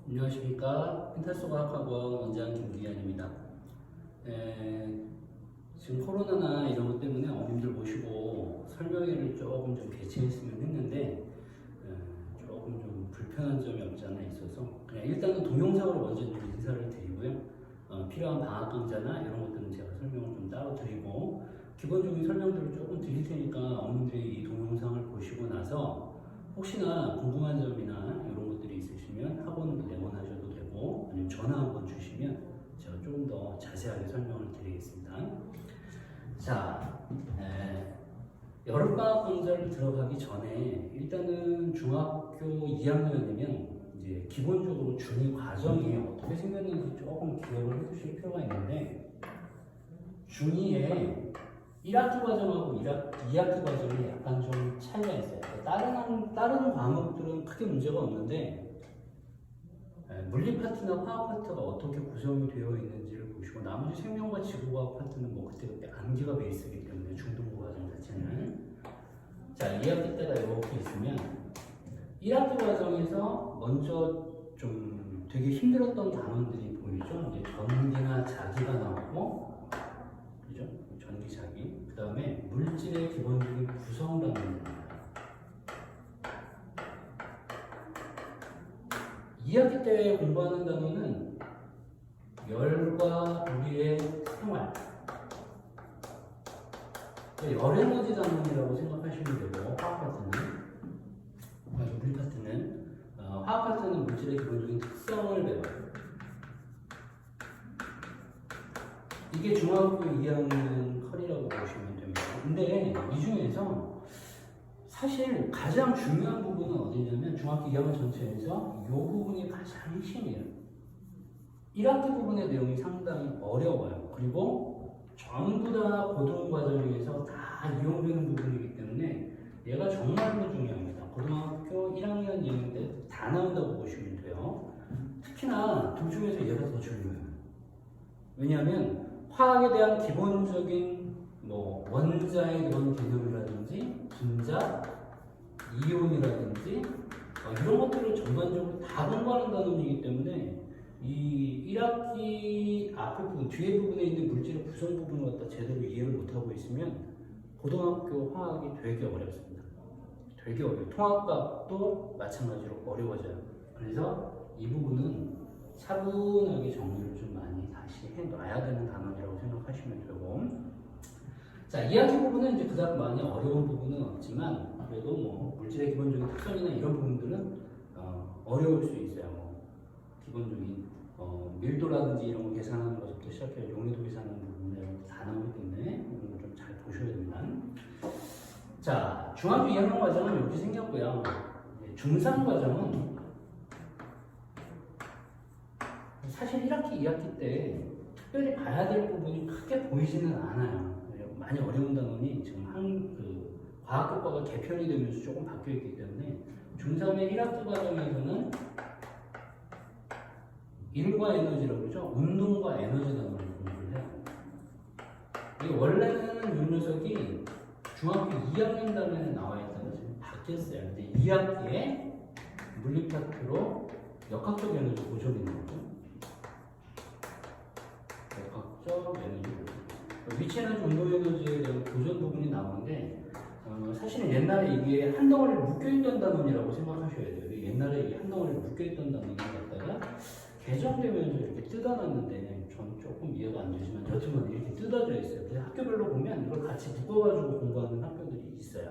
안녕하십니까. 펜타스과학학원 원장 김기현입니다. 지금 코로나나 이런 것 때문에 어머님들 모시고 설명회를 조금 좀 개최했으면 했는데 조금 좀 불편한 점이 없지 않아 있어서 그냥 일단은 동영상으로 먼저 좀 인사를 드리고요. 필요한 방학 강좌나 이런 것들은 제가 설명을 좀 따로 드리고 기본적인 설명들을 조금 드릴 테니까 어머님들이 이 동영상을 보시고 나서 혹시나 궁금한 점이나 이런 것들이 있으시면 학원으로 내원하셔도 되고 아니면 전화 한번 주시면 제가 조금 더 자세하게 설명을 드리겠습니다. 자, 여름방학 강좌를 들어가기 전에 일단은 중학교 2학년이면 이제 기본적으로 중2 과정이 어떻게 생겼는지 조금 기억을 해두실 필요가 있는데 중2에 1학기 과정하고 2학기 과정이 약간 좀 차이가 있어요. 다른 과목들은 크게 문제가 없는데 물리 파트나 화학 파트가 어떻게 구성이 되어 있는지를 보시고 나머지 생명과 지구과학 파트는 뭐 그때 암기가 베이스이기 때문에 중등부 과정 자체는 자 2학기 때가 이렇게 있으면 1학기 과정에서 먼저 좀 되게 힘들었던 단원들이 보이죠. 이제 전기나 자기가 나오고 그죠? 전기 자기 그 다음에 물질의 기본적인 구성이라는 겁니다. 2학기 때 공부하는 단어는 열과 우리의 생활 열에너지 단원이라고 생각하시면 되고 화학 파트는 물리 파트는 화학 파트는 물질의 기본적인 특성을 배워요. 이게 중학교 2학년 컬이라고 보시면 됩니다. 근데 이 중에서 사실 가장 중요한 부분은 어디냐면 중학교 2학년 전체에서 이 부분이 가장 핵심이에요. 1학기 부분의 내용이 상당히 어려워요. 그리고 전부 다 고등 과정에서 다 이용되는 부분이기 때문에 얘가 정말로 중요합니다. 고등학교 1학년, 2학년 때 다 나온다고 보시면 돼요. 특히나 둘 중에서 얘가 더 중요해요. 왜냐하면 화학에 대한 기본적인 뭐 원자의 그런 개념이라든지 분자, 이온이라든지 이런 것들을 전반적으로 다 공부하는 단원이기 때문에 이 1학기 앞에 부분, 뒤에 부분에 있는 물질의 구성 부분을 갖다 제대로 이해를 못하고 있으면 고등학교 화학이 되게 어렵습니다. 되게 어려워요. 통합과도 마찬가지로 어려워져요. 그래서 이 부분은 차분하게 정리를 좀 많이 다시 해놔야 되는 단원이라고 생각하시면 되고 자, 2학기 부분은 이제 그다음 많이 어려운 부분은 없지만 그래도 뭐 물질의 기본적인 특성이나 이런 부분들은 어려울 수 있어요. 뭐 기본적인 밀도라든지 이런 거 계산하는 것부터 시작해서 용해도 계산하는 부분을 다 나오기 때문에 이런 걸 좀 잘 보셔야 됩니다. 자, 중학교 2학년 과정은 이렇게 생겼고요. 중3 과정은 사실 1학기, 2학기 때 특별히 봐야 될 부분이 크게 보이지는 않아요. 많이 어려운 단원이 지금 과학교과가 개편이 되면서 조금 바뀌어 있기 때문에 중3의 1학기 과정에서는 일과 에너지라고 그러죠. 운동과 에너지 단원을 공부를 해요. 이게 원래는 이 녀석이 중학교 2학년 단원에 나와 있다가 지금 바뀌었어요. 근데 2학기에 물리 파트로 역학적 에너지 보존이 나오죠. 역학적 에너지 보존. 위치 에너지, 운동 에너지에 대한 보존 부분이 나오는데 사실은 옛날에 이게 한 덩어리를 묶여있던 단원이라고 생각하셔야 돼요. 옛날에 이게 한 덩어리를 묶여있던 단원을 갖다가 개정되면서 이렇게 뜯어놨는데 전 조금 이해가 안 되지만 여튼간 이렇게 뜯어져 있어요. 그래서 학교별로 보면 이걸 같이 묶어가지고 공부하는 학교들이 있어요.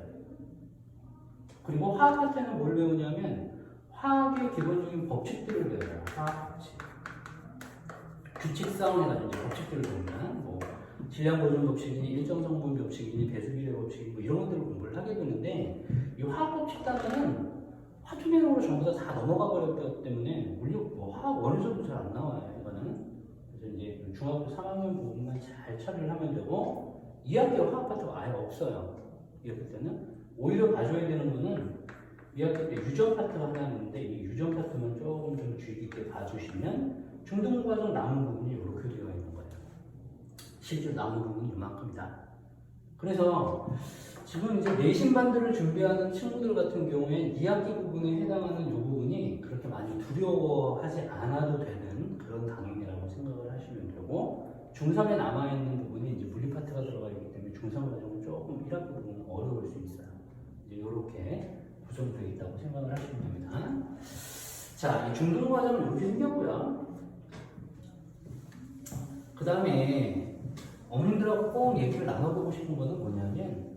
그리고 화학 파트는 뭘 배우냐면 화학의 기본적인 법칙들을 배워요. 화학 법칙. 규칙상이라든지 법칙들을 보면 뭐 질량 보존 법칙이니 일정 성분 법칙이니 배수비례 법칙이니 뭐 이런 것들을 공부를 하게 되는데 이 화학 법칙 단어는 화투명으로 전부 다 넘어가 버렸기 때문에 화학 원에서도 잘 안 나와요. 이거는 그래서 이제 중학교 3학년 부분만 잘 처리를 하면 되고 2학기 화학 파트가 아예 없어요. 2학기 때는 오히려 봐줘야 되는 거는 2학기 때 유전 파트가 하나 있는데 이 유전 파트만 조금 좀 주의 깊게 봐주시면 중등부 과정 남은 부분이 이렇게 되어 있는 거예요. 실제로 남은 부분이 이만큼이다. 그래서 지금 이제 내신반들을 준비하는 친구들 같은 경우에 2학기 부분에 해당하는 이 부분이 그렇게 많이 두려워하지 않아도 되는 그런 강의라고 생각을 하시면 되고, 중3에 남아있는 부분이 이제 물리 파트가 들어가 있기 때문에 중3 과정은 조금 1학기 부분은 어려울 수 있어요. 이제 이렇게 구성되어 있다고 생각을 하시면 됩니다. 자, 이 중등 과정은 이렇게 생겼고요. 그 다음에 어머님들하고 꼭 얘기를 나눠보고 싶은 거는 뭐냐면,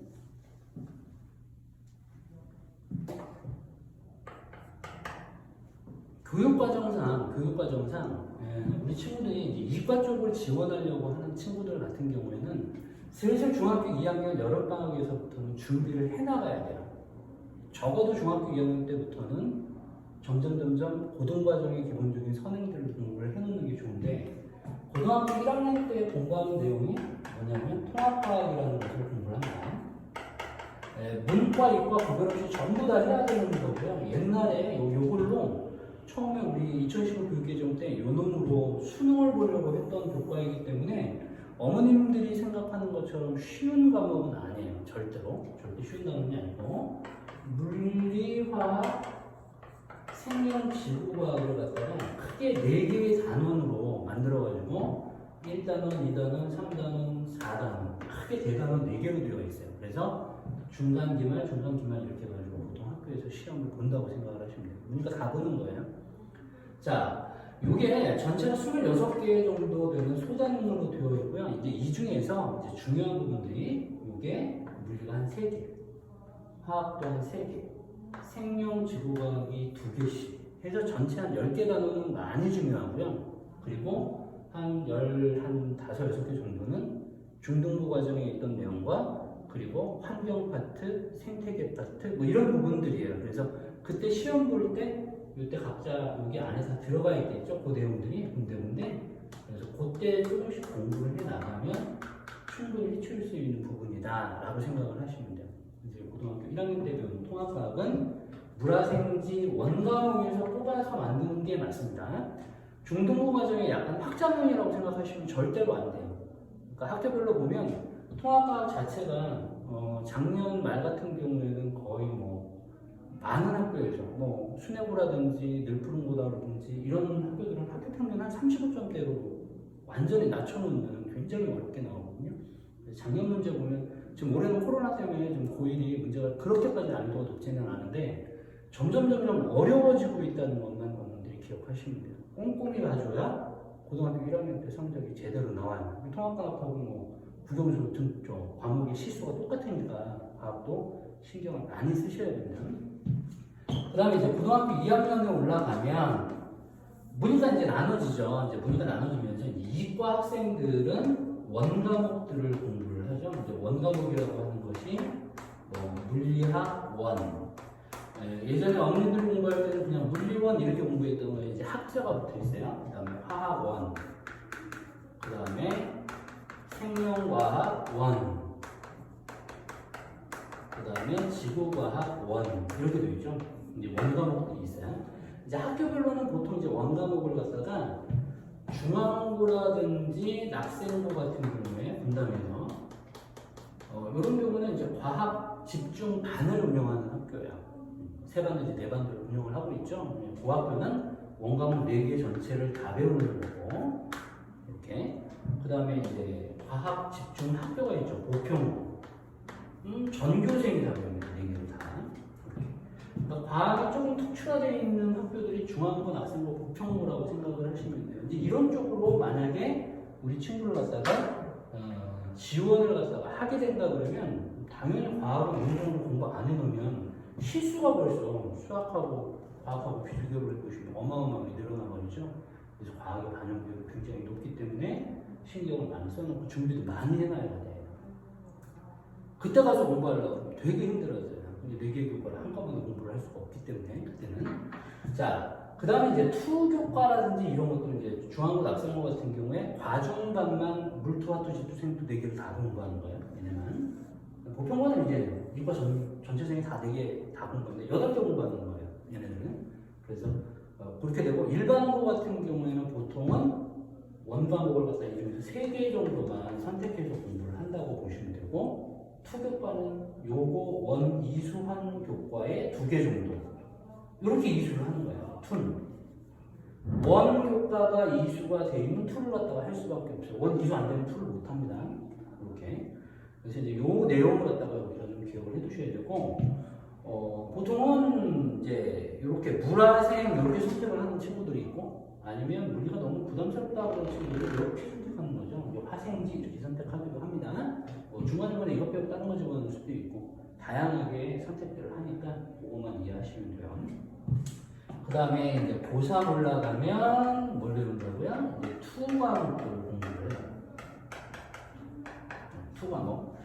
교육과정상 우리 친구들이 이제 이과 쪽을 지원하려고 하는 친구들 같은 경우에는 슬슬 중학교 2학년 여름방학에서부터는 준비를 해나가야 돼요. 적어도 중학교 2학년 때부터는 점점 고등과정의 기본적인 선행들을 공부를 해놓는 게 좋은데, 고등학교 1학년 때 공부하는 내용이 뭐냐면 통합과학이라는 것을 공부를 합니다. 문과, 이과 구별 없이 전부 다 해야 되는 거고요. 옛날에 요걸로 처음에 우리 2015 교육개정 때 요 놈으로 수능을 보려고 했던 교과이기 때문에 어머님들이 생각하는 것처럼 쉬운 과목은 아니에요. 절대 쉬운 과목이 아니고, 물리, 화학, 생명, 지구과학을 갖다가 크게 4개의 단원으로 만들어가지고 1단원, 2단원, 3단원, 4단원 크게 대단원 4개로 되어 있어요. 그래서 중간, 기말, 중간, 기말 이렇게 해가지고 보통 학교에서 시험을 본다고 생각을 하시면 돼요. 그러니까 다 보는 거예요. 자, 이게 전체가 26개 정도 되는 소단으로 되어 있고요. 이제 이 중에서 이제 중요한 부분들이 이게 물리가 한 3개, 화학도 한 3개, 생명, 지구과학이 2개씩 해서 전체 한 10개 단원은 많이 중요하고요. 그리고 한 5, 6개 정도는 중등부 과정에 있던 내용과 그리고 환경 파트, 생태계 파트 뭐 이런 부분들이에요. 그래서 그때 시험 볼 때 이때 각자 여기 안에 다 들어가 있겠죠. 그 내용들이 군데군데. 그래서 그때 조금씩 공부를 해 나가면 충분히 해칠 수 있는 부분이다 라고 생각을 하시면 돼요. 이제 고등학교 1학년 때 배우는 통합과학은 물화생지 원과목에서 뽑아서 만드는 게 맞습니다. 중등부 과정에 약간 확장형이라고 생각하시면 절대로 안 돼요. 그러니까 학교별로 보면 통합과학 자체가 작년 말 같은 경우에는 거의 많은 학교에서 수뇌부라든지 늘푸른고등학교라든지 이런 학교들은 학교 평균 한 35점대로 완전히 낮춰놓는 굉장히 어렵게 나오거든요. 작년 문제 보면 지금 올해는 코로나 때문에 좀 고1이 문제가 그렇게까지 난이도가 높지는 않은데 점점 어려워지고 있다는 것만 여러분들이 기억하시면 돼요. 꼼꼼히 봐줘야 고등학교 1학년 때 성적이 제대로 나와요. 통합과학하고 국영수 같은 쪽 과목의 시수가 똑같으니까 과학도 신경을 많이 쓰셔야 됩니다. 그 다음에 이제 고등학교 2학년에 올라가면 문의가 이제 나눠지죠. 이제 문의가 나눠지면서 이과 학생들은 원과목들을 공부를 하죠. 이제 원과목이라고 하는 것이 물리학 원. 예전에 어머님들 공부할 때는 그냥 물리원 이렇게 공부했던 거에 이제 학자가 붙어 있어요. 그 다음에 화학원, 그 다음에 생명과학원, 그 다음에 지구과학원 이렇게 되어 있죠. 이제 원과목들이 있어요. 이제 학교별로는 보통 이제 원과목을 갖다가 중앙고라든지 낙생고 같은 경우에 분담해서 이런 경우는 이제 과학 집중 반을 운영하는 학교예요. 3반도 이제 4반도를 운영을 하고 있죠. 그 학교는 원과목 4개 전체를 다 배우는 거고, 이렇게. 그 다음에 이제 과학 집중 학교가 있죠. 보평. 전교생이 다 배웁니다. 4개를 다. 그러니까 과학이 조금 특출화되어 있는 학교들이 중앙고, 낙생고, 보평고라고 생각을 하시면 돼요. 이제 이런 쪽으로 만약에 우리 친구를 갖다가 지원을 갖다가 하게 된다 그러면 당연히 과학을 어느 정도 공부 안 해놓으면 실수가 벌써 수학하고 과학하고 비교를 해보시면 어마어마하게 늘어나 버리죠. 그래서 과학의 반영률이 굉장히 높기 때문에 신경을 많이 써놓고 준비도 많이 해놔야 돼요. 그때 가서 공부하려고 되게 힘들어져요. 근데 4개 교과를 한꺼번에 공부를 할 수가 없기 때문에 그때는. 자, 그 다음에 이제 투교과라든지 이런 것들은 이제 중앙고 낙생고 같은 경우에 과중반만 물투, 화투, 지투, 생투 4개를 다 공부하는 거예요. 얘네는. 보평과는 이제 이과 전체생이 다 4개 다 공부하는데 8개 공부하는 거예요. 얘네들은. 그래서 그렇게 되고, 일반고 같은 경우에는 보통은 원과목을 갖다 이 중에서 3개 정도만 선택해서 공부를 한다고 보시면 되고, 투교과는 요거 원 이수한 교과에 2개 정도 이렇게 이수를 하는 거예요. 툰. 원 교과가 이수가 되어 있는 툴을 갖다가 할 수밖에 없어요. 원 이수 안 되면 툴을 못 합니다. 이렇게. 그래서 이제 요 내용을 갖다가 우리가 좀 기억을 해 두셔야 되고, 보통은 이제 이렇게 물화생 이렇게 선택을 하는 친구들이 있고, 아니면 물리가 너무 부담스럽다 그런 친구들이 이렇게 선택하는 거죠. 화생지 이렇게 선택하기도 합니다. 중간중간에 이것 빼고 다른 거 집어넣을 수도 있고, 다양하게 선택들을 하니까 그것만 이해하시면 돼요. 그 다음에 이제 고3 올라가면 뭘 배운다고요? 이제 투과목을 공부를 해요. 투과목.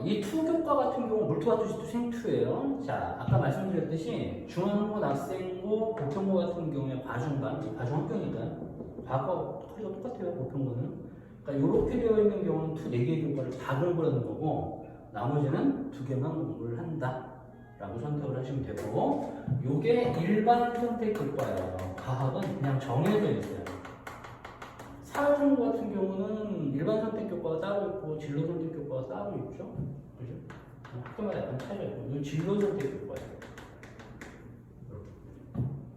이 투교과 같은 경우 물투와투시투 생투예요. 자, 아까 말씀드렸듯이 중앙고, 낙생고, 보편고 같은 경우에 과중반, 과중학교니까 과거 크기가 똑같아요. 보편고는. 그러니까 이렇게 되어 있는 경우는 투 4개의 교과를 다 공부하는 거고, 나머지는 2개만 공부를 한다 라고 선택을 하시면 되고, 요게 일반 선택 교과예요. 과학은 그냥 정해져 있어요. 사회정보 같은 경우는 일반 선택 교과가 따로 있고 진로 선택 교과가 따로 있죠. 그죠? 학교마다 약간 차이가 있고, 이건 진로 선택 교과예요.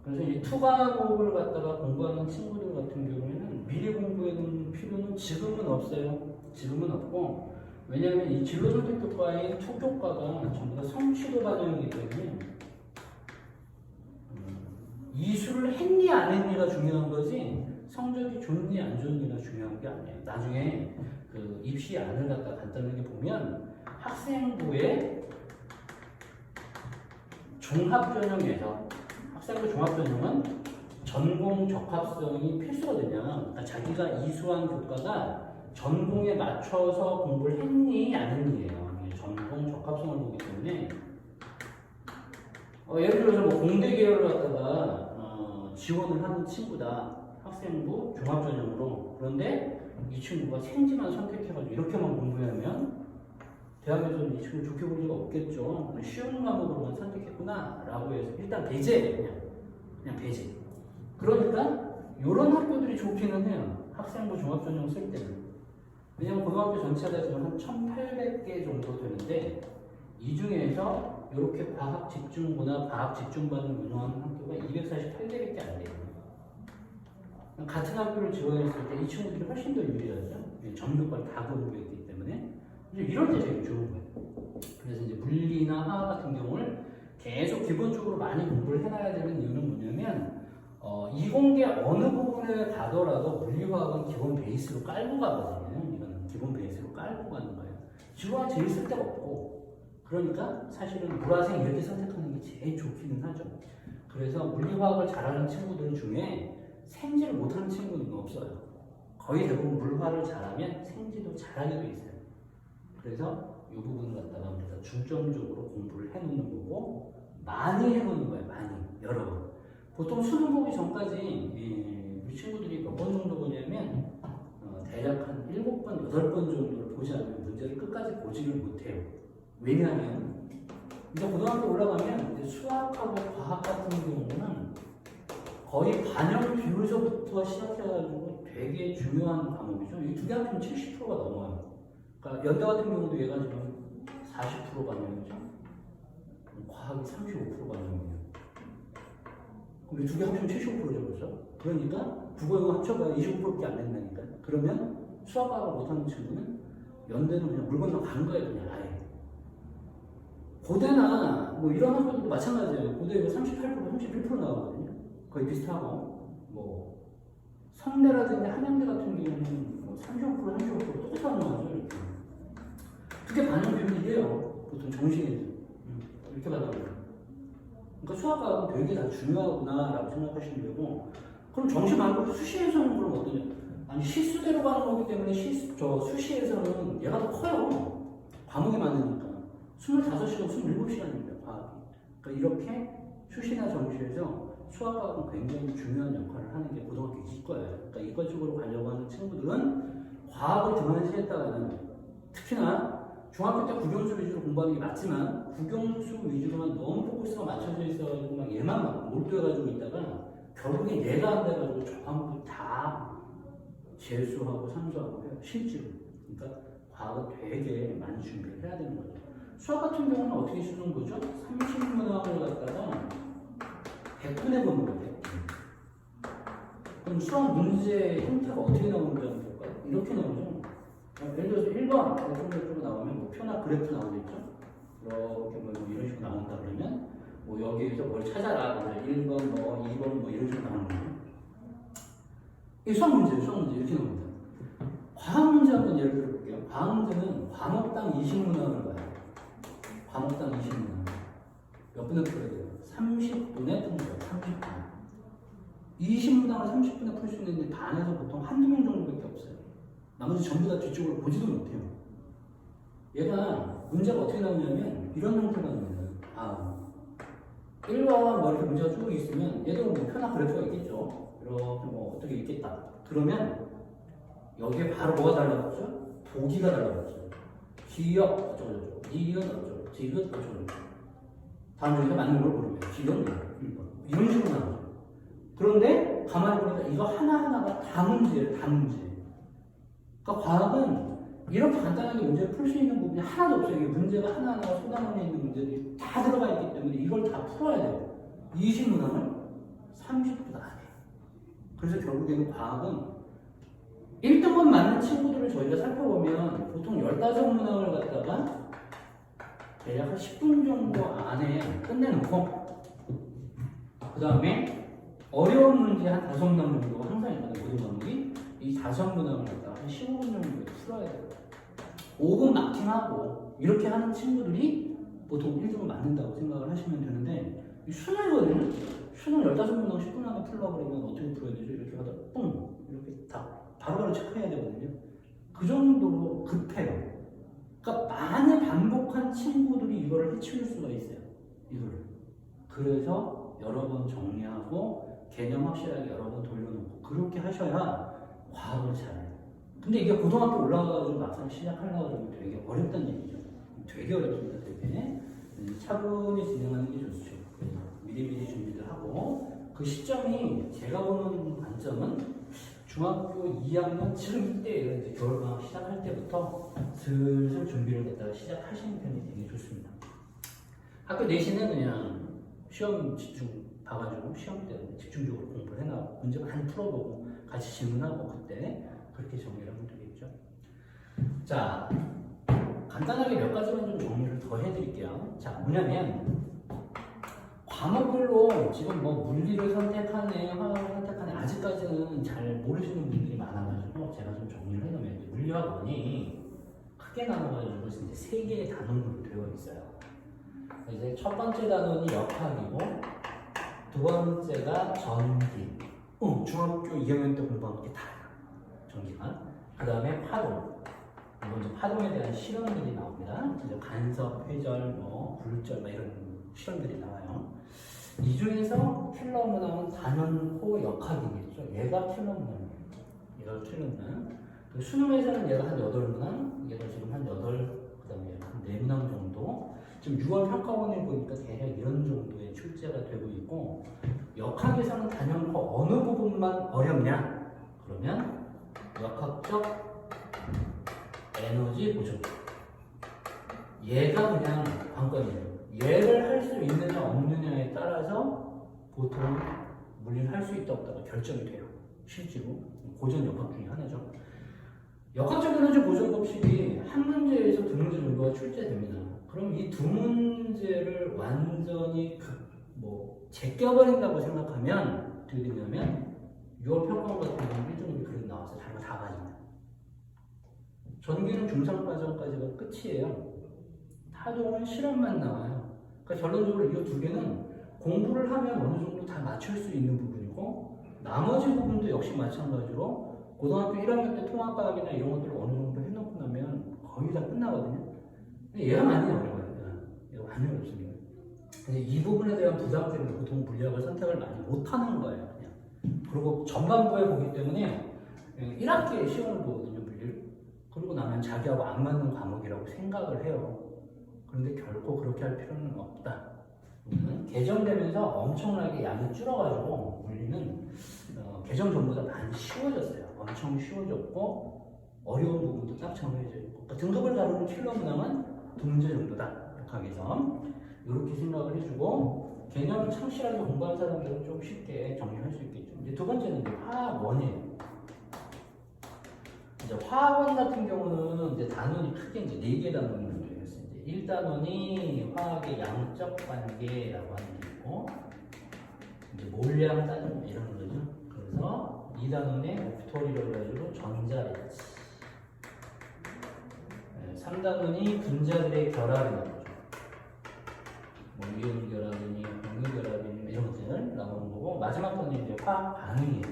그래서 이 투과목을 갖다가 공부하는 친구들 같은 경우에는 미리 공부해둔 필요는 지금은 없어요. 지금은 없고, 왜냐하면 이 진로 선택 교과의 투교과가 전부 다 성취도 과정이기 때문에 이수를 했니 안 했니가 중요한 거지, 성적이 좋니 안 좋니가 중요한 게 아니에요. 나중에 그 입시 안을 갖다 간단하게 보면 학생부의 종합전형에서, 학생부 종합전형은 전공 적합성이 필수거든요. 그러니까 자기가 이수한 교과가 전공에 맞춰서 공부를 했니 안 했니예요. 전공 적합성을 보기 때문에 예를 들어서 뭐 공대 계열을 갖다가 지원을 하는 친구다. 학생부 종합전형으로. 그런데 이 친구가 생지만 선택해가지고 이렇게만 공부하면 대학에서는 이 친구를 좋게 볼 리가 없겠죠. 쉬운 과목으로만 선택했구나 라고 해서 일단 배제해요. 그냥 배제. 그러니까 이런 학교들이 좋기는 해요. 학생부 종합전형 쓸 때는. 왜냐면 고등학교 전체가 지금 한 1,800개 정도 되는데, 이 중에서 이렇게 과학 집중부나 과학 집중반을 운영하는 학교가 248개밖에 안 돼요. 같은 학교를 지원했을 때 이 친구들이 훨씬 더 유리하죠. 전교과를 다 공부했기 때문에. 이럴 때 제일 좋은 거예요. 그래서 이제 물리나 화학 같은 경우를 계속 기본적으로 많이 공부를 해놔야 되는 이유는 뭐냐면, 이공계 어느 부분에 가더라도 물리화학은 기본 베이스로 깔고 가거든요. 이거는 기본 베이스로 깔고 가는 거예요. 지구화 제일 쓸 데가 없고, 그러니까 사실은 물화생 이렇게 선택하는 게 제일 좋기는 하죠. 그래서 물리화학을 잘하는 친구들 중에 생지를 못하는 친구는 없어요. 거의 대부분 물화를 잘하면 생지도 잘하게 돼 있어요. 그래서 이 부분을 갖다가 우리가 중점적으로 공부를 해놓는 거고, 많이 해놓는 거예요. 많이, 여러 번. 보통 수능 보기 전까지 우리 친구들이 몇 번 정도 보냐면 대략 한 7번, 8번 정도를 보지 않으면 문제를 끝까지 보지를 못해요. 왜냐하면 이제 고등학교 올라가면 이제 수학하고 과학 같은 경우는 거의 반영 비율서부터 시작해가지고 되게 중요한 과목이죠. 이 두 개 합치면 70%가 넘어요. 그러니까 연대 같은 경우도 얘가 지금 40% 반영이죠. 과학이 35% 반영이에요. 그럼 이 두 개 합치면 75%죠, 그렇죠? 그러니까 국어 영어 합쳐봐야 25%밖에 안 된다니까. 그러면 수학과학을 못하는 친구는 연대는 그냥 물 건너 가는 거예요, 그냥 아예. 고대나 뭐 이런 학교들도 마찬가지예요. 고대 38%, 31% 나오거든요. 거의 비슷하고, 뭐 성대라든지 한양대 같은 경우는 뭐 35%, 35% 똑같은 거죠. 이렇게. 그게 반영 비율이에요. 보통 정시에서 이렇게 받아요. 그러니까 수학과학은 되게 다 중요하구나라고 생각하시면 되고, 그럼 정시 말고 수시에서는 그럼 어떠냐? 아니 시수대로 가는 거기 때문에 수시에서는 얘가 더 커요. 과목이 많으니까. 25시간, 27시간입니다. 과학이. 그러니까 이렇게 수시나 정시에서 수학과학은 굉장히 중요한 역할을 하는 게 고등학교 이과예요. 그러니까 이과적으로 가려고 하는 친구들은 과학을 등한시했다가는, 특히나 중학교 때 국영수 위주로 공부하는 게 맞지만 국영수 위주로만 너무 포커스가 맞춰져 있어가지고 막 얘만 막 몰두해가지고 있다가 결국에 얘가 안 돼가지고 저 과목을 다 재수하고 삼수하고 해요. 실제로. 그러니까 과학은 되게 많이 준비를 해야 되는 거죠. 수학 같은 경우는 어떻게 쓰는 거죠? 30문항을 갖다가 100분해 보는 거예요. 그럼 수학 문제의 형태가 어떻게 나오는지 한번 볼까요? 이렇게 나오죠. 예를 들어서 1번 이렇게 나오면 뭐 표나 그래프 나오겠죠? 이렇게 뭐 이런 식으로 나온다 그러면 뭐 여기에서 뭘 찾아라. 1번 뭐 2번 뭐 이런 식으로 나오는 거예요. 이 수학 문제 이렇게 나옵니다. 과학 문제 한번 예를 들어볼게요. 과학 문제는 과목당 20문항을 봐요. 과목당 20문항. 몇 분에 풀어야 돼요? 30분에 푸는 거예요. 30분. 20문항을 30분에 풀 수 있는데 반에서 보통 한두 명 정도밖에 없어요. 나머지 전부 다 뒤쪽으로 보지도 못해요. 얘가 문제가 어떻게 나오냐면 이런 형태가 나옵니다. 1번 뭐 이렇게 문제가 쭉 있으면 얘도 뭐 표나 그래프가 있겠죠. 이렇게 뭐 어떻게 있겠다. 그러면 여기에 바로 뭐가 달라붙죠? 보기가 달라붙죠. 기억 어쩌고저쩌고, 니은 어쩌고, 디귿 어쩌고저쩌고. 다음 중에서 맞는 걸 고르면 기억 1번 이런 식으로 나오죠. 그런데 가만히 보니까 이거 하나하나가 다 문제예요. 다 문제. 그러니까 과학은 이렇게 간단하게 문제를 풀 수 있는 부분이 하나도 없어요. 이게 문제가 하나하나가 쏟아내어 있는 문제들이 다 들어가 있기 때문에 이걸 다 풀어야 돼요. 20문항을 30분 안에. 그래서 결국에는 과학은 1등급 맞는 친구들을 저희가 살펴보면 보통 15문항을 갖다가 대략 한 10분 정도 안에 끝내놓고 그 다음에 어려운 문제 한 5문항 정도가 항상 있거든요. 모든 과목이. 이 5문항을 갖다가 한 15분 정도 풀어야 돼요. 5분 마킹하고 이렇게 하는 친구들이 보통 1등을 맞는다고 생각을 하시면 되는데 이 수능이거든요. 수능 15문항 10분 안에 풀려고 그러면 어떻게 풀어야 되죠? 이렇게 하다 뿡 이렇게 다 바로바로 체크해야 되거든요. 그 정도로 급해요. 그러니까 많이 반복한 친구들이 이거를 해치울 수가 있어요. 이거를. 그래서 여러 번 정리하고 개념 확실하게 여러 번 돌려놓고 그렇게 하셔야 과학을 잘해요. 근데 이게 고등학교 올라가가지고 막상 시작하려고 그러면 되게 어렵다는 얘기죠. 되게 어렵습니다. 되게. 차분히 진행하는 게 좋죠. 그래서 미리미리 준비를 하고 그 시점이 제가 보는 관점은 중학교 2학년 지금 이때 이제 겨울방학 시작할 때부터 슬슬 준비를 갖다가 시작하시는 편이 되게 좋습니다. 학교 내신은 그냥 시험 집중 봐가지고 시험 때 집중적으로 공부를 해나가고 문제 많이 풀어보고 같이 질문하고 그때 그렇게 정리를 하면 되겠죠. 자, 간단하게 몇 가지만 좀 정리를 더 해드릴게요. 자, 뭐냐면 과목별로 지금 뭐 물리를 선택하네, 화학을 선택하네 아직까지는 잘 모르시는 분들이 많아가지고 제가 좀 정리를 해놓으면 물리학 원이 크게 나눠가지고 이제 3개의 단원으로 되어 있어요. 이제 첫 번째 단원이 역학이고 두 번째가 전기. 중학교 2학년 때 공부한 게 다예요. 전기가. 그 다음에 파동. 먼저 파동에 대한 실험들이 나옵니다. 이제 간섭, 회절, 뭐 불절, 뭐 이런 실험들이 나와요. 이 중에서 킬러 문항은 단연코 역학이겠죠. 얘가 킬러 문항이에요. 얘가 킬러 문항. 수능에서는 얘가 한 8문항, 얘가 지금 한 8, 그 다음에 한 4문항 정도. 지금 6월 평가원을 보니까 대략 이런 정도의 출제가 되고 있고, 역학에서는 단연코 어느 부분만 어렵냐? 그러면 역학적 에너지 보존. 얘가 그냥 관건이에요. 얘를 할 수 있느냐 없느냐에 따라서 보통 물리를 할 수 있다 없다가 결정이 돼요. 실제로 고전 역학 중에 하나죠. 역학적 에너지 보존 법칙이 한 문제에서 두 문제 정도가 출제됩니다. 그럼 이 두 문제를 완전히 제껴버린다고 생각하면 어떻게 되냐면 6월 평가원 같은 경우는 1등급이 그래도 나와서 단어 다 가집니다. 전기는 중상과정까지가 끝이에요. 파동은 실험만 나와요. 그러니까 결론적으로 이 두 개는 공부를 하면 어느 정도 다 맞출 수 있는 부분이고 나머지 부분도 역시 마찬가지로 고등학교 1학년 때 통합과학이나 이런 것들을 어느 정도 해놓고 나면 거의 다 끝나거든요. 근데 얘가 많이 어려워요. 얘가 많이 어렵습니다. 근데 이 부분에 대한 부담 때문에 보통 물리학을 선택을 많이 못하는 거예요. 그냥. 그리고 전반부에 보기 때문에 1학기에 시험을 보거든요. 물리를. 그러고 나면 자기하고 안 맞는 과목이라고 생각을 해요. 그런데 결코 그렇게 할 필요는 없다. 개정되면서 엄청나게 양이 줄어가지고 물리는 개정 전보다 많이 쉬워졌어요. 엄청 쉬워졌고 어려운 부분도 딱 정해져 있고 등급을 다루는 킬러 문항은 두 문제 정도다. 역학에서 이렇게 생각을 해주고 개념을 창실하게 공부한 사람들은 좀 쉽게 정리할 수 있겠죠. 이제 두 번째는 이제 화학원이에요. 이제 화학원 같은 경우는 이제 단원이 크게 이제 4개 단원이 존재했어요. 이제 1단원이 화학의 양적 관계라고 하는 게 있고, 이제 몰량 따지고 이런 거죠. 그래서 2단원에 옥토리라고 해가지고 전자배치. 3단원이 분자들의 결합이 나오죠. 뭐 이온 결합이니 공유 결합이니 이런 것들 나오는 거고, 마지막 단원이 이제 화학 반응이에요.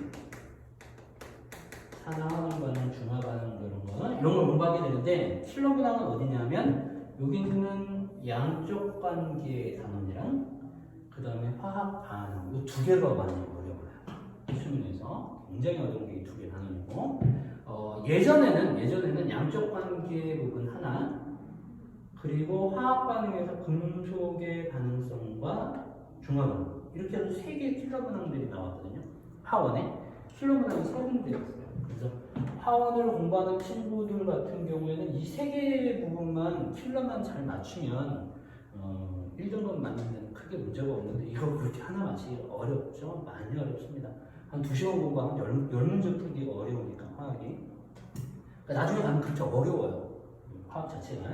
산화환원 반응, 중화 반응 이런 걸 공부하게 되는데, 킬러 분항은 어디냐면 여기 있는 양쪽 관계 단원이랑 그 다음에 화학 반응 이 두 개가 많이 어려워요. 수능에서 굉장히 어려운 게 이 두 개 단원이고, 예전에는 양쪽 관계 부분 하나, 그리고 화학 반응에서 금속의 가능성과 중화 반응 이렇게 해서 3개의 킬러 분항들이 나왔거든요. 화원에 킬러 분항이 3군데였어요. 그래서 화원을 공부하는 친구들 같은 경우에는 이 3개의 부분만 킬러만 잘 맞추면 1등급 맞는 데는 크게 문제가 없는데, 이거 그렇게 하나 맞히기가 어렵죠. 많이 어렵습니다. 한 2시간 공부하면 10문제 풀기가 어려우니까 화학이. 그러니까 나중에 가면 그렇게 어려워요. 화학 자체가.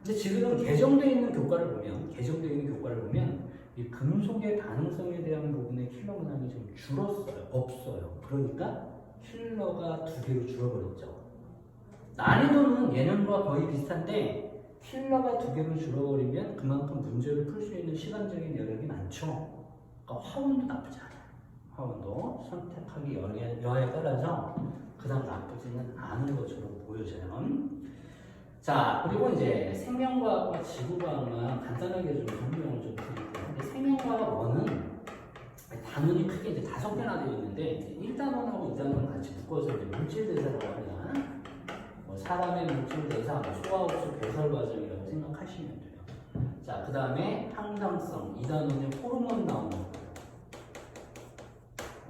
근데 지금 개정되어 있는 교과를 보면 이 금속의 가능성에 대한 부분의 킬러 문항이 좀 줄었어요. 없어요. 그러니까 킬러가 2개로 줄어버렸죠. 난이도는 예년과 거의 비슷한데 킬러가 2개로 줄어버리면 그만큼 문제를 풀 수 있는 시간적인 여력이 많죠. 그러니까 화원도 나쁘지 않아요. 화원도 선택하기 여하에 따라서 그다음 나쁘지는 않은 것으로 보여져요. 자, 그리고 이제 생명과학과 지구과학만 간단하게 좀 설명을 좀 드릴게요. 근데 생명과학 1은 단원이 크게 이제 5개나 되어 있는데 1단원하고 2단원 같이 묶어서 이제 물질대사라고 합니다. 뭐 사람의 물질대사, 뭐 소화흡수 배설 과정이라고 생각하시면 돼요. 자, 그 다음에 항상성 2단원에 호르몬 나오는 거예요.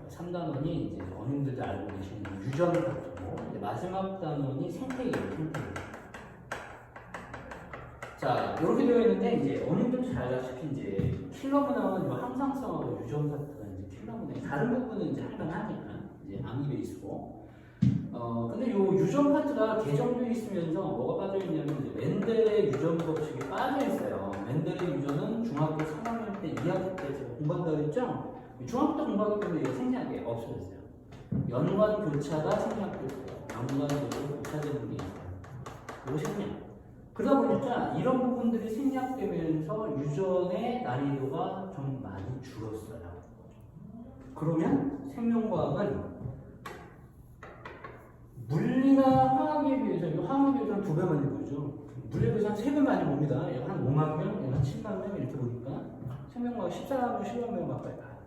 3단원이 이제 어른들도 알고 계시는 유전 파트고, 이제 마지막 단원이 생태계예요. 생태계. 자, 이렇게 되어 있는데 이제 어른들도 잘 아시다시피 이제 킬러 문항은 항상성하고 유전 파트가 이제 킬러 문항, 다른 부분은 이제 할만하니까 이제 암이 베이스고. 근데 요 유전 파트가 개정되어 있으면서 뭐가 빠져 있냐면 이제 멘델의 유전 법칙이 빠져 있어요. 멘델의 유전은 중학교 3학년 때, 2학기 때 제가 공부한다고 했죠. 중학교 때 공부하기 때문에 이거 생략이 없어졌어요. 연관 교차가 생략됐어요. 연관 교차가 교차되는 게 있어요. 이거 생략. 그러다 보니까 이런 부분들이 생략되면서 유전의 난이도가 좀 많이 줄었어요. 그러면 생명과학은 물리나 화학에 비해서, 화학에 비해서 한 2배 많이 보죠. 물리에 비해서 한 3배 많이 봅니다. 한 5만 명, 한 7만 명 이렇게 보니까 생명과학 14만 명, 10만 명 가까이 봐요.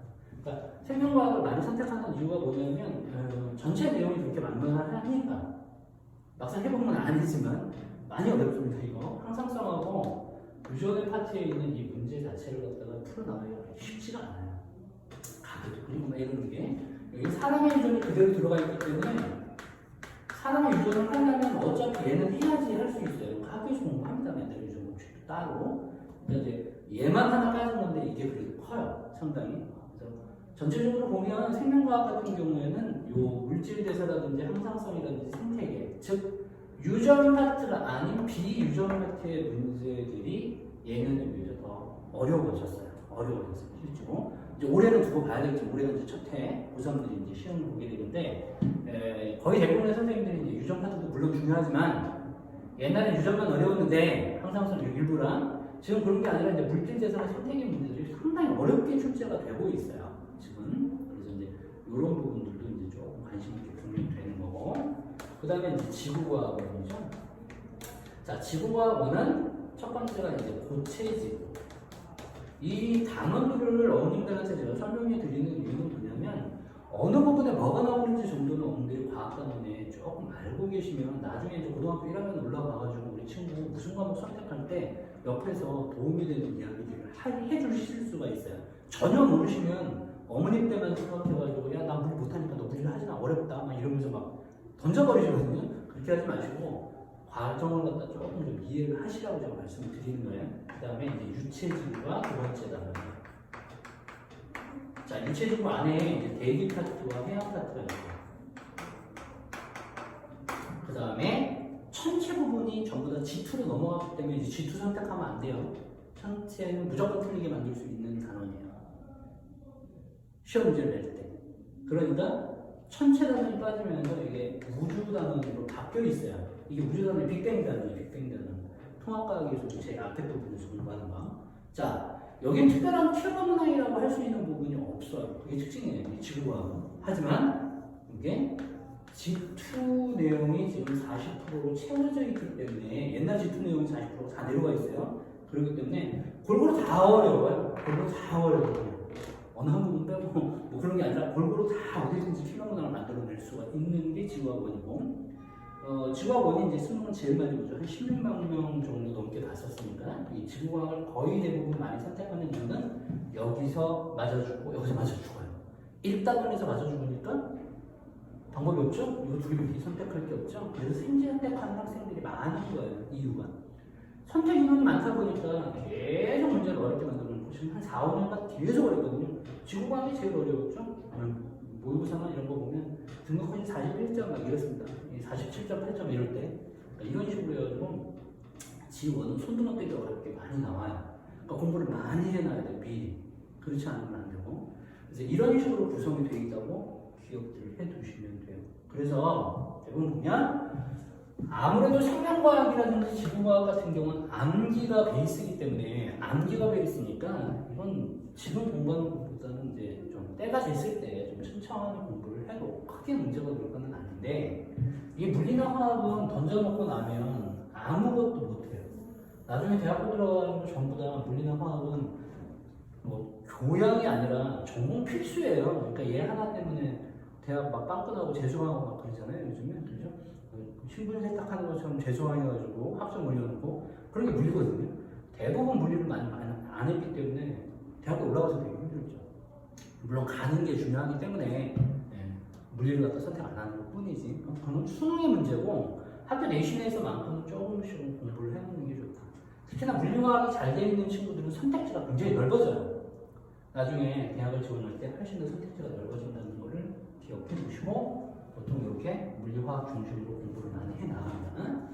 그러니까 생명과학을 많이 선택하는 이유가 뭐냐면 전체 내용이 그렇게 만만하니까. 막상 해보면 아니지만 많이 어렵습니다. 이거 항상성하고 유전의 파트에 있는 이 문제 자체를 갖다가 풀어나가기가 쉽지가 않아요. 가게도 그리고 막 이러는 게 여기 사람의 유전이 그대로 들어가 있기 때문에 사람의 유전을 하려면 어차피 얘는 해야지 할 수 있어요. 학교에서 공부합니다. 멘델 유전 법칙도 따로. 이제 얘만 하나 까는 건데 이게 그래도 커요. 상당히. 그래서 전체적으로 보면 생명과학 같은 경우에는 요 물질 대사라든지 항상성이라든지 생태계, 즉 유전 파트가 아닌 비유전 파트의 문제들이 예년에 비해서 더 어려워졌어요. 실제로. 이제 올해는 두고 봐야 되겠죠. 올해는 이제 첫 해 고3들이 이제 시험을 보게 되는데, 거의 대부분의 선생님들이 이제 유전 파트도 물론 중요하지만, 옛날에 유전만 어려웠는데, 항상성 일부랑, 지금 그런 게 아니라 이제 물질 대사와 생태계 문제들이 상당히 어렵게 출제가 되고 있어요. 지금. 그래서 이제 이런 부분들도 이제 조금 관심 있게 보면 되는 거고. 그 다음에 이제 지구과학원이죠. 자, 지구과학원은 첫 번째가 이제 고체지구. 이 단어들을 어머님들한테 제가 설명해 드리는 이유는 뭐냐면, 어느 부분에 뭐가 나오는지 정도는 어머님들이 과학단원에 조금 알고 계시면 나중에 이제 고등학교 1학년 올라가가지고 우리 친구 무슨 과목 선택할 때 옆에서 도움이 되는 이야기들을 해주실 수가 있어요. 전혀 모르시면 어머님 때만 생각해가지고 야, 나 물 못하니까 너 물을 하지 마, 어렵다 막 이러면서 막 던져버리시거든요. 그렇게 하지 마시고 과정을 갖다 조금 좀 이해를 하시라고 제가 말씀을 드리는 거예요. 그 다음에 이제 유체지구가 두 번째 단어예요. 자, 일체지구 안에 이제 대기 파트와 해양 파트가 있어요. 그 다음에 천체 부분이 전부 다 G2로 넘어갔기 때문에 이제 G2 선택하면 안 돼요. 천체는 무조건 틀리게 만들 수 있는 단원이에요. 시험 문제를 낼 때. 그러니까 천체 단원이 빠지면서 이게 우주 단원으로 바뀌어 있어요. 이게 우주 단원이 빅뱅 단원이에요. 빅뱅 단원. 통합과학에서 제 앞에 부분에서 공부하는 거. 자, 여긴 특별한 큐브 문항이라고 할 수 있는 부분이 없어요. 그게 특징이에요. 지구과학은. 하지만 이게 G2 내용이 지금 40%로 채워져 있기 때문에 옛날 G2 내용이 40%가 다 내려가 있어요. 그렇기 때문에 골고루 다 어려워요. 골고루 다 어려워요. 어느 한 부분 빼고 뭐 그런 게 아니라 골고루 다 어디든지 큐브 문항을 만들어낼 수가 있는 게 지구학원이고 지구학원이 이제 수능은 제일 많이 보죠. 한 16만 명 정도 넘게 봤었으니까 이 지구과학을 거의 대부분 많이 선택하는 이유는 여기서 맞아주고 여기서 맞아주고요. 1단원에서 맞아주니까 방법이 없죠? 이거 두 개를 선택할 게 없죠? 그래서 생지 선택하는 학생들이 많은 거예요. 이유가. 선택 인원이 많다 보니까 계속 문제를 어렵게 만들어 놓고 지금 한 4, 5년간 계속 어렵거든요. 지구과학이 제일 어려웠죠? 모의고사나 이런 거 보면 등급권이 41점 막 이렇습니다. 47.8점 이럴 때 이런 식으로 해가지고 G1은 손도 못 대기 어렵게 많이 나와요. 그러니까 공부를 많이 해놔야 돼요. 미리. 그렇지 않으면 안 되고. 그래서 이런 식으로 구성이 되어 있다고 기억들 해두시면 돼요. 그래서 대부분 보면 아무래도 생명과학이라든지 지구과학 같은 경우는 암기가 베이스이기 때문에 암기가 베이스니까 이건 지금 공부하는 것보다는 이제 좀 때가 됐을 때 좀 천천히 공부를 해도 크게 문제가 될 거는 아닌데 이게 물리나 화학은 던져놓고 나면 아무것도 못해요. 나중에 대학교 들어가는 거 전부 다 물리나 화학은 뭐 교양이 아니라 전공 필수예요. 그러니까 얘 하나 때문에 대학 막 빵꾸나고 재수하고 막 그러잖아요. 요즘에 그죠? 신분 세탁하는 것처럼 재수강해가지고 학점 올려놓고 그런 게 물리거든요. 대부분 물리를 많이 안 했기 때문에 대학교 올라가서 되게 힘들죠. 물론 가는 게 중요하기 때문에 물리를 갖다 선택 안 하는 것 뿐이지. 그건 수능의 문제고 학교 내신에서만큼은 조금씩은 공부를 해놓는 게 좋다. 특히나 물리과학이 잘 되어 있는 친구들은 선택지가 굉장히 넓어져요. 나중에 대학을 지원할 때 훨씬 더 선택지가 넓어진다는 거를 기억해 두시고 보통 이렇게 물리화학 중심으로 공부를 많이 해나갑니다.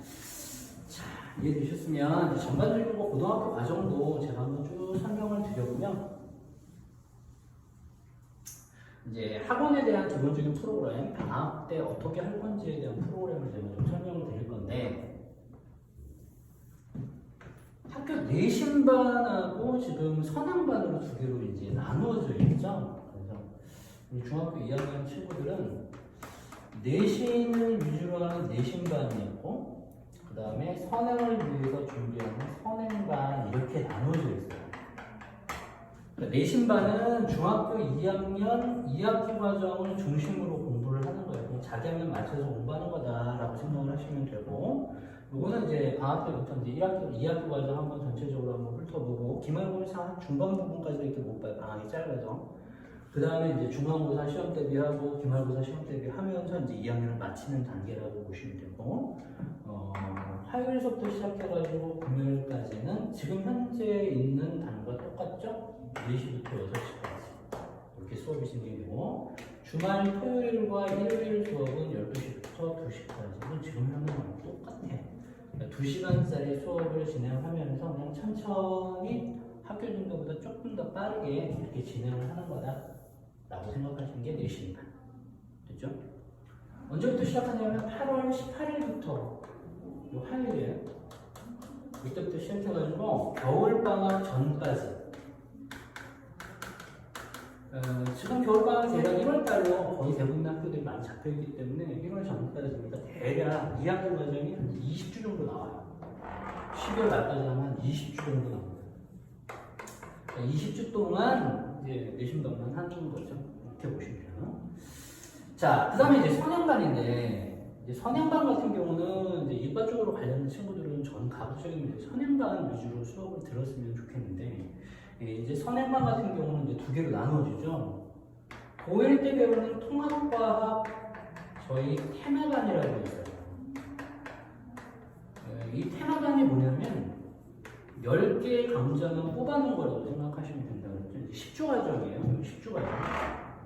자, 이해되셨으면 전반적으로 고등학교 과정도 제가 한번 쭉 설명을 드려보면 이제 학원에 대한 기본적인 프로그램, 방학 때 어떻게 할 건지에 대한 프로그램을 제가 좀 설명을 드릴 건데 학교 내신반하고 지금 선행반으로 두 개로 이제 나누어져 있죠. 그래서 우리 중학교 2학년 친구들은 내신을 위주로 하는 내신반이 있고 그 다음에 선행을 위해서 준비하는 선행반 이렇게 나누어져 있어요. 그러니까 내신반은 중학교 2학년 2학기 과정을 중심으로 공부를 하는 거예요. 그냥 자기 학년 맞춰서 공부하는 거다라고 생각을 하시면 되고 요거는 이제 방학 때부터 이제 1학기, 2학기 과정 한번 전체적으로 한번 훑어보고 기말고사 중간 부분까지도 이렇게 못 봐요. 방학이 짧아서. 그 다음에 이제 중간고사 시험 대비하고 기말고사 시험 대비하면서 이제 2학년을 마치는 단계라고 보시면 되고 화요일서부터 시작해가지고 금요일까지는 지금 현재 있는 단과 똑같죠? 4시부터 6시까지 이렇게 수업이 진행되고 주말 토요일과 일요일 수업은 12시부터 2시까지는 지금 하는 거랑 똑같아요. 그러니까 2시간짜리 수업을 진행하면서 그냥 천천히 학교 진도보다 조금 더 빠르게 이렇게 진행을 하는 거다 라고 생각하시는 게 내신반. 됐죠? 언제부터 시작하냐면 8월 18일부터 화요일에 이때부터 시작해가지고 겨울방학 전까지 지금 겨울방학 대략 1월달로 거의 대부분 학교들이 많이 잡혀있기 때문에 1월 전까지니까 대략 2학기 과정이 한 20주 정도 나와요. 12월 말까지 하면 20주 정도 나옵니다. 20주 동안 이제 내신반만 하는 거죠. 이렇게 보시면. 자, 그 다음에 이제 선행반인데, 이제 선행반 같은 경우는 이제 이과 쪽으로 관련된 친구들은 전 가급적이면 선행반 위주로 수업을 들었으면 좋겠는데, 이제 선행반 같은 경우는 이제 두 개로 나누어지죠. 고1 때 배우는 통합과학 저희 테마반이라고 있어요. 이 테마반이 뭐냐면 10개의 강좌만 뽑아놓은 거라고 생각하시면 된다 그랬죠. 이제 10주 과정이에요. 10주 과정.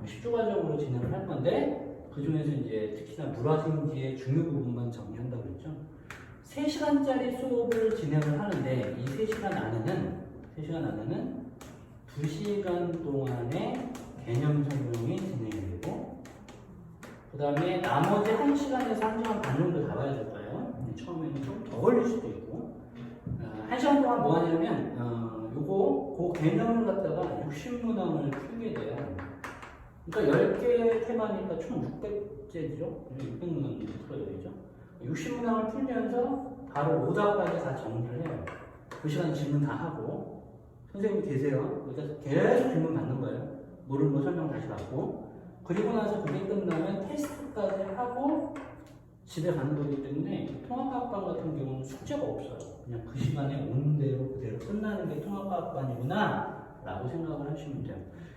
10주 과정으로 진행을 할 건데, 그 중에서 이제 특히나 물화생지의 중요 부분만 정리한다고 했죠. 3시간짜리 수업을 진행을 하는데, 이 3시간 안에는 2시간 동안의 개념 설명이 진행이 되고, 그 다음에 나머지 1시간에서 1시간 반 정도 잡아야 될까요? 처음에는 좀 더 걸릴 수도 있고, 1시간 동안 뭐 하냐면, 그 개념을 갖다가 60문항을 풀게 돼요. 그러니까 10개 테마니까 총 600제죠? 600문항 풀어야 되죠? 60문항을 풀면서 바로 오답까지 다 정리를 해요. 그 시간에 질문 다 하고, 선생님 계세요. 그러니까 계속 질문 받는 거예요. 모르는 거 설명 다시 받고, 그리고 나서 그게 끝나면 테스트까지 하고 집에 가는 거기 때문에 통합과학반 같은 경우는 숙제가 없어요. 그냥 그 시간에 오는 대로 그대로 끝나는 게 통합과학반이구나 라고 생각을 하시면 돼요.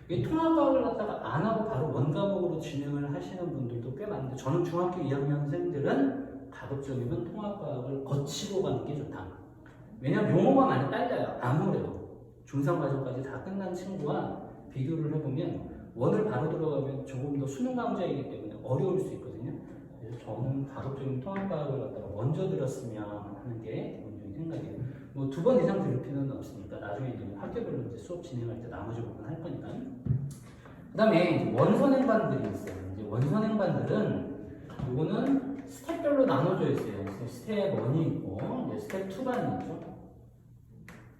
이 통합과학을 갖다가 안 하고 바로 원과목으로 진행을 하시는 분들도 꽤 많은데, 저는 중학교 2학년생들은 가급적이면 통합과학을 거치고 가는 게 좋다. 왜냐면 용어가 많이 딸려요. 아무래도 중3 과정까지 다 끝난 친구와 비교를 해보면 원을 바로 들어가면 조금 더 수능 강좌이기 때문에 어려울 수 있거든요. 그래서 저는 가급적이면 통합과학을 갖다가 먼저 들었으면 하는 게 기본적인 생각이에요. 뭐 2번 이상 들을 필요는 없으니까 나중에 이제 학교별로 이제 수업 진행할 때 나머지 부분 할 거니까. 그 다음에 원선행반들이 있어요. 이제 원선행반들은 요거는 스텝별로 나눠져 있어요. 스텝 1이 있고 이제 스텝 2반이 있죠.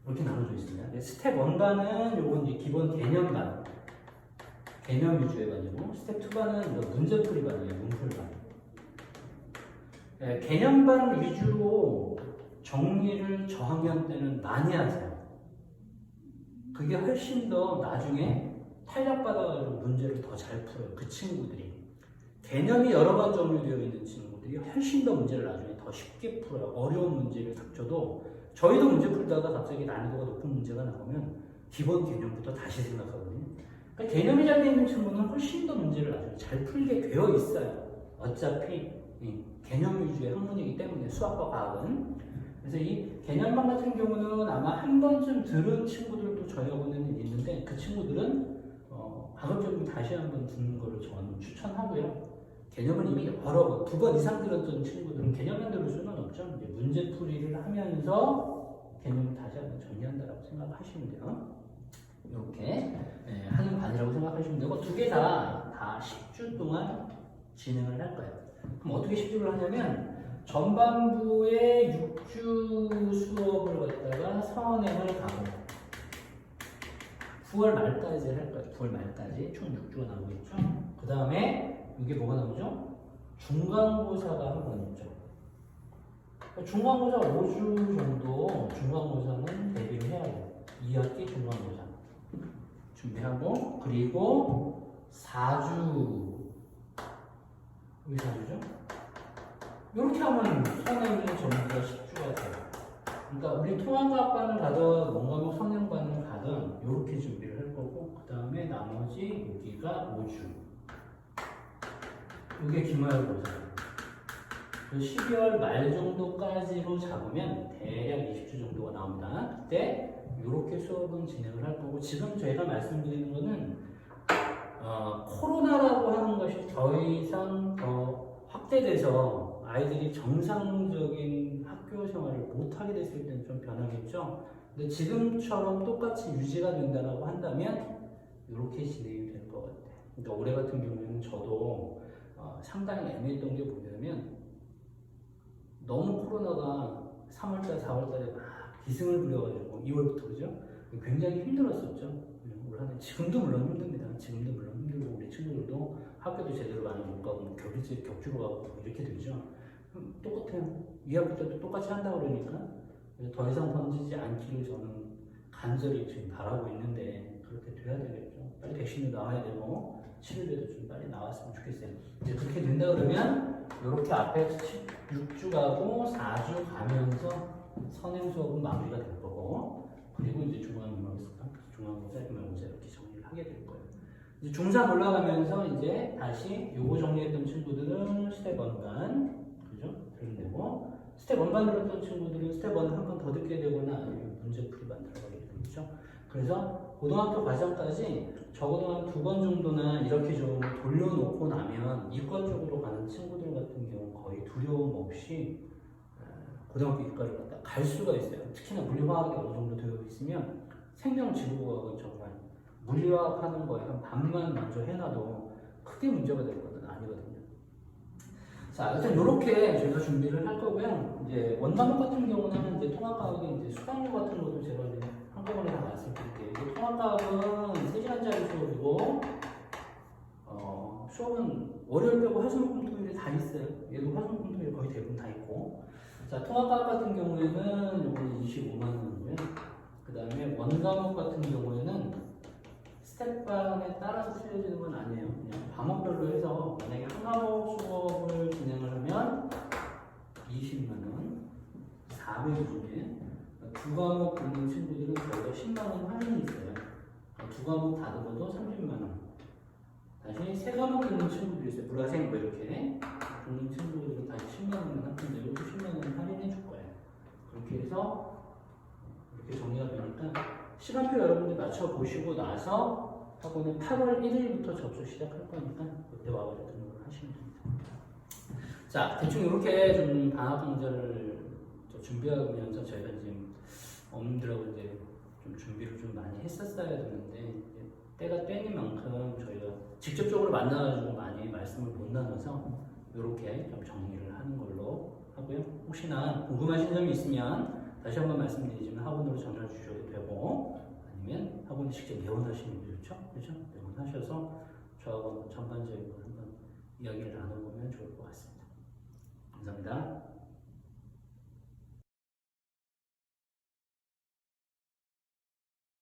이렇게 나눠져 있습니다. 스텝 1반은 요건 이제 기본 개념반, 개념 위주의 반이고, 스텝 2반은 문제풀이 반이에요. 문풀반. 개념반 위주로 정리를 저학년 때는 많이 하세요. 그게 훨씬 더 나중에 탄력받아가지고 문제를 더 잘 풀어요. 그 친구들이. 개념이 여러 번 정리되어 있는 친구들이 훨씬 더 문제를 나중에 더 쉽게 풀어요. 어려운 문제를 닥쳐도 저희도 문제 풀다가 갑자기 난이도가 높은 문제가 나오면 기본 개념부터 다시 생각하거든요. 그러니까 개념이 잘 돼 있는 친구는 훨씬 더 문제를 나중에 잘 풀게 되어 있어요. 어차피 개념 위주의 학문이기 때문에 수학과 과학은. 그래서 이 개념반 같은 경우는 아마 한 번쯤 들은 친구들도 저희하고는 있는데, 그 친구들은 가급적이면 다시 한번 듣는 거를 저는 추천하고요. 개념을 이미 여러 번, 2번 이상 들었던 친구들은 개념만 들을 수는 없죠. 이제 문제풀이를 하면서 개념을 다시 한번 정리한다라고 생각하시면 돼요. 이렇게 하는 반이라고 생각하시면 되고, 2개 다 10주 동안 진행을 할 거예요. 그럼 어떻게 10주를 하냐면, 전반부의 6주 수업을 갖다가 선행을 가고 9월 말까지 할 거예요. 9월 말까지 총 6주가 나오겠죠. 그 다음에 이게 뭐가 나오죠? 중간고사가 한 번 있죠. 중간고사 5주 정도 중간고사는 대비를 해야 돼요. 2학기 중간고사 준비하고, 그리고 4주, 왜 4주죠? 이렇게 하면 선행이 전부 다 10주가 돼요. 그러니까 우리 통합과학반을 가든 원과목 선행반을 가든 이렇게 준비를 할 거고, 그 다음에 나머지 여기가 5주. 이게 기말고사. 12월 말 정도까지로 잡으면 대략 20주 정도가 나옵니다. 그때 이렇게 수업은 진행을 할 거고, 지금 저희가 말씀드리는 거는 코로나라고 하는 것이 더 이상 더 확대돼서 아이들이 정상적인 학교 생활을 못하게 됐을 때는 좀 변하겠죠. 근데 지금처럼 똑같이 유지가 된다고 한다면 이렇게 진행이 될 것 같아요. 그러니까 올해 같은 경우에는 저도 상당히 애매했던 게 뭐냐면, 너무 코로나가 3월달, 4월달에 막 기승을 부려가지고 2월부터 그죠? 굉장히 힘들었었죠. 올 한해 지금도 물론 힘듭니다. 지금도 물론 힘들고, 우리 친구들도 학교도 제대로 많이 못 가고 격주로 가고 이렇게 되죠. 똑같아요. 2학기 때도 똑같이 한다 그러니까 더 이상 번지지 않기를 저는 간절히 지금 바라고 있는데, 그렇게 돼야 되겠죠. 빨리 백신도 나와야 되고 치료제도 좀 빨리 나왔으면 좋겠어요. 이제 그렇게 된다 그러면 이렇게 앞에 6주 가고 4주 가면서 선행 수업은 마무리가 될 거고, 그리고 이제 중간고사 이렇게 정리를 하게 될 거예요. 이제 중3 올라가면서 이제 다시 요거 정리했던 친구들은 스텝 1반, 그죠? 들으면 되고, 스텝 1반 들었던 친구들은 스텝 1 한 번 더 듣게 되거나 아니면 문제풀이반 들어가게 되겠죠. 그래서 고등학교 과정까지 적어도 한 2번 정도는 이렇게 좀 돌려놓고 나면 이과 쪽으로 가는 친구들 같은 경우는 거의 두려움 없이 고등학교 이과를 갖다 갈 수가 있어요. 특히나 물리화학이 어느 정도 되어 있으면 생명지구과학은 정말 물리화학 하는 거에 한 반만 먼저 해놔도 크게 문제가 될 것은 아니거든요. 자, 일단 이렇게 저희가 준비를 할 거고요. 이제 원과목 같은 경우는 이제 통합과학의 이제 수강료 같은 것도 제가 이제 한꺼번에 다 말씀드릴게요. 이게 통합과학은 3시간짜리 수업이고, 수업은 월요일 빼고 화수목금토일에 다 있어요. 얘도 화수목금토일 거의 대부분 다 있고. 자, 통합과학 같은 경우에는 요거는 25만 원이고요. 그 다음에 원과목 같은 경우에는 스텝반에 따라서 틀려지는 건 아니에요. 그냥 과목별로 해서 만약에 한 과목 수업을 진행을 하면 20만 원, 400일 두 과목 듣는 친구들은 저희가 10만 원 할인이 있어요. 두 과목 다 들어도 30만 원. 다시 세 과목 듣는 친구들이 있어요. 불화생 뭐 이렇게 듣는 친구들은 다시 10만 원만 합니다. 이것도 10만 원 할인해 줄 거예요. 그렇게 해서 이렇게 정리가 되니까 시간표 여러분들 맞춰 보시고 나서 학원은 8월 1일부터 접수 시작할 거니까 그때 와가지고 등록을 하시면 됩니다. 자, 대충 이렇게 좀 방학 강좌를 준비하면서 저희가 지금 어머님들하고 이제 좀 준비를 좀 많이 했었어야 되는데 때가 때인 만큼 저희가 직접적으로 만나가지고 많이 말씀을 못 나눠서 이렇게 좀 정리를 하는 걸로 하고요. 혹시나 궁금하신 점이 있으면 다시 한번 말씀드리지만 학원으로 전화 주셔도 되고 아니면 학원에 직접 내원하시는 게 좋죠? 그렇죠? 내원하셔서 저하고 전반적인 걸 한번 이야기를 나눠보면 좋을 것 같습니다. 감사합니다.